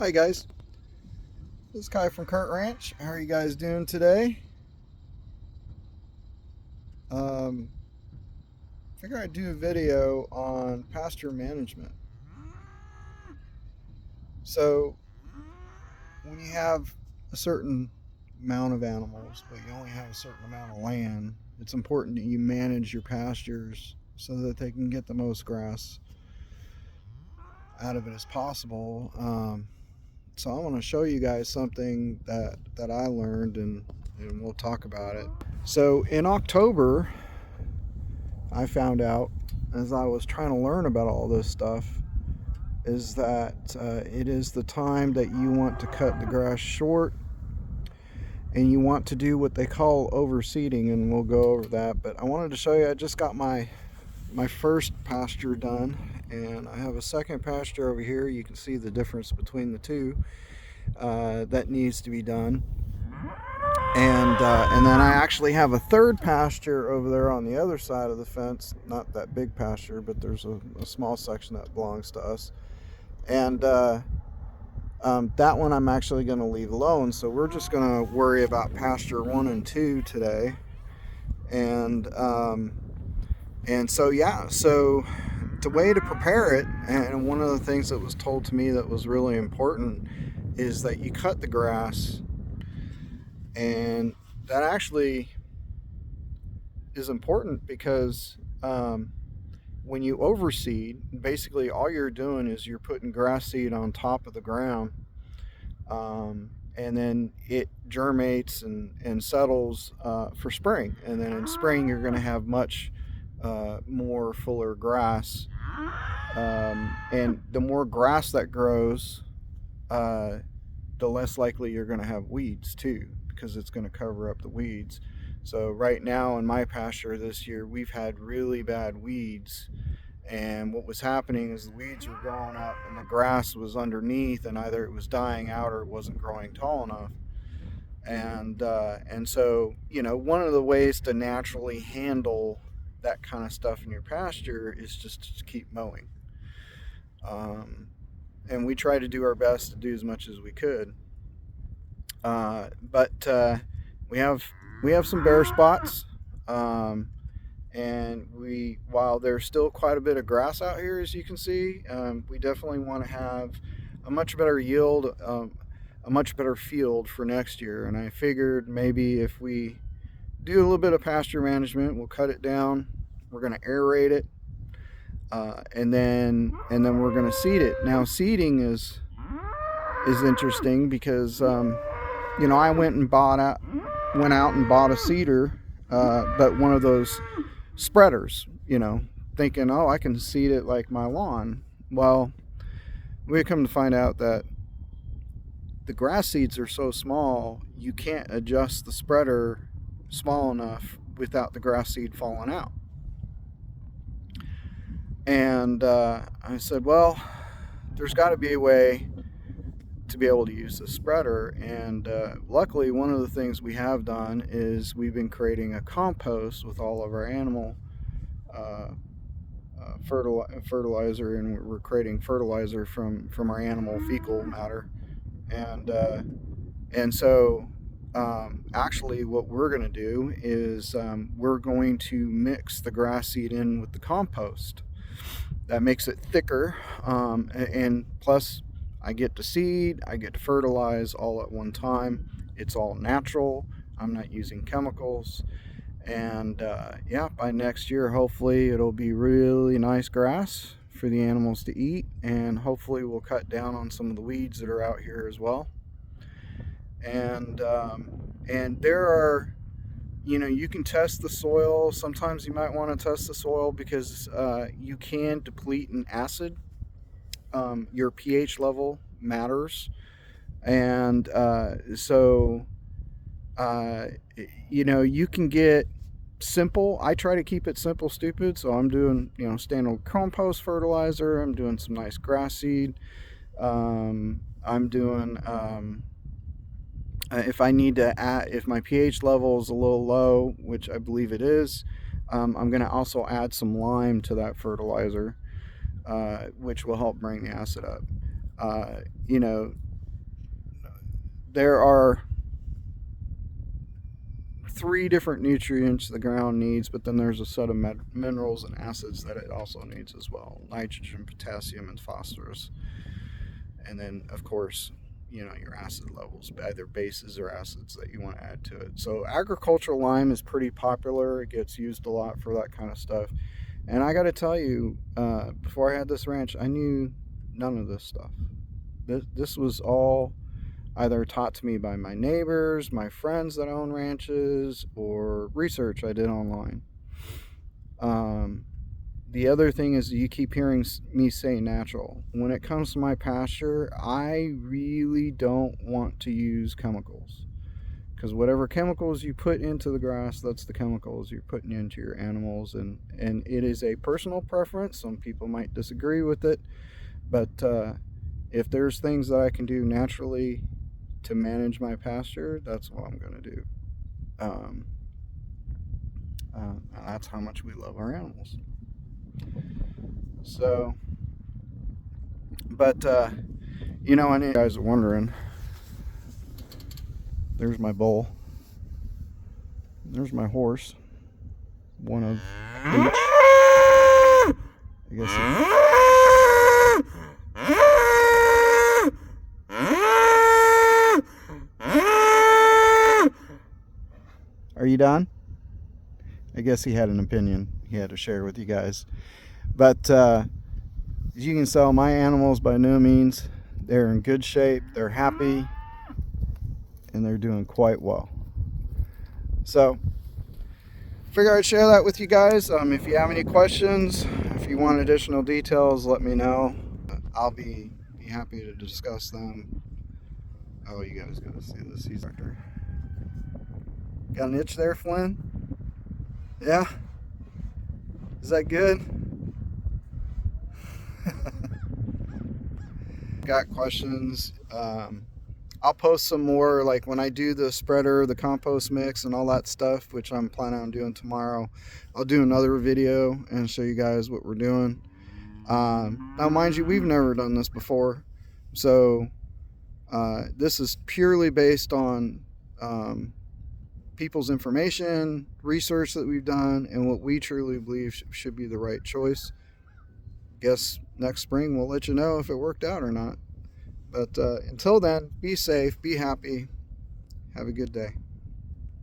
Hi guys, this is Kai from Kurt Ranch. How are you guys doing today? Um, Figure I'd do a video on pasture management. So when you have a certain amount of animals, but you only have a certain amount of land, it's important that you manage your pastures so that they can get the most grass out of it as possible. So I want to show you guys something that I learned, and we'll talk about it. So in October, I found out as I was trying to learn about all this stuff is that it is the time that you want to cut the grass short, and you want to do what they call overseeding, and we'll go over that. But I wanted to show you, I just got my first pasture done, and I have a second pasture over here. You can see the difference between the two that needs to be done. And then I actually have a third pasture over there on the other side of the fence. Not that big pasture, but there's a small section that belongs to us. And that one I'm actually going to leave alone. So we're just going to worry about pasture 1 and 2 today. And so yeah, so the way to prepare it, and one of the things that was told to me that was really important, is that you cut the grass. And that actually is important because when you overseed, basically all you're doing is you're putting grass seed on top of the ground, and then it germinates and settles for spring. And then in spring, you're going to have much more fuller grass. And the more grass that grows, the less likely you're going to have weeds too, because it's going to cover up the weeds. So right now in my pasture this year, we've had really bad weeds, and what was happening is the weeds were growing up and the grass was underneath, and either it was dying out or it wasn't growing tall enough. And so, one of the ways to naturally handle that kind of stuff in your pasture is just to keep mowing. And we try to do our best to do as much as we could. But we have some bare spots, and while there's still quite a bit of grass out here, as you can see, we definitely want to have a much better yield, a much better field for next year. And I figured maybe if we do a little bit of pasture management, we'll cut it down. We're going to aerate it, and then we're going to seed it. Now, seeding is interesting because I went out and bought a seeder, but one of those spreaders, thinking, oh, I can seed it like my lawn. Well, we come to find out that the grass seeds are so small, you can't adjust the spreader small enough without the grass seed falling out. And I said, well, there's got to be a way to be able to use the spreader. And luckily, one of the things we have done is we've been creating a compost with all of our animal fertilizer, and we're creating fertilizer from our animal fecal matter. And so actually what we're going to do is we're going to mix the grass seed in with the compost. That makes it thicker, and plus I get to seed, I get to fertilize all at one time. It's all natural. I'm not using chemicals. And yeah, by next year, hopefully it'll be really nice grass for the animals to eat, and hopefully we'll cut down on some of the weeds that are out here as well. And there are, you can test the soil. Sometimes you might want to test the soil because you can deplete an acid. Your pH level matters. And so you can get simple. I try to keep it simple, stupid. So I'm doing, standard compost fertilizer. I'm doing some nice grass seed. I'm doing, if I need to add, if my pH level is a little low, which I believe it is, I'm going to also add some lime to that fertilizer, which will help bring the acid up. there are 3 different nutrients the ground needs, but then there's a set of minerals and acids that it also needs as well: nitrogen, potassium, and phosphorus. And then, of course, your acid levels, either bases or acids that you want to add to it. So agricultural lime is pretty popular. It gets used a lot for that kind of stuff. And I got to tell you, before I had this ranch, I knew none of this stuff. This was all either taught to me by my neighbors, my friends that own ranches, or research I did online. The other thing is, you keep hearing me say natural. When it comes to my pasture, I really don't want to use chemicals, because whatever chemicals you put into the grass, that's the chemicals you're putting into your animals. And it is a personal preference. Some people might disagree with it, but if there's things that I can do naturally to manage my pasture, that's what I'm going to do. That's how much we love our animals. So, but I know you guys are wondering, there's my bull, there's my horse, one of each. I guess Are you done? I guess he had an opinion he had to share with you guys. But as you can tell, my animals, by no means, they're in good shape, they're happy, and they're doing quite well. So figure I'd share that with you guys. If you have any questions, if you want additional details, let me know. I'll be happy to discuss them. Oh, you guys gotta see this. He's doctor. Got an itch there, Flynn? Yeah? Is that good? Got questions? I'll post some more, like when I do the spreader, the compost mix, and all that stuff, which I'm planning on doing tomorrow. I'll do another video and show you guys what we're doing. Now, mind you, we've never done this before, so this is purely based on people's information, research that we've done, and what we truly believe should be the right choice. Guess next spring we'll let you know if it worked out or not. But until then, be safe, be happy, have a good day.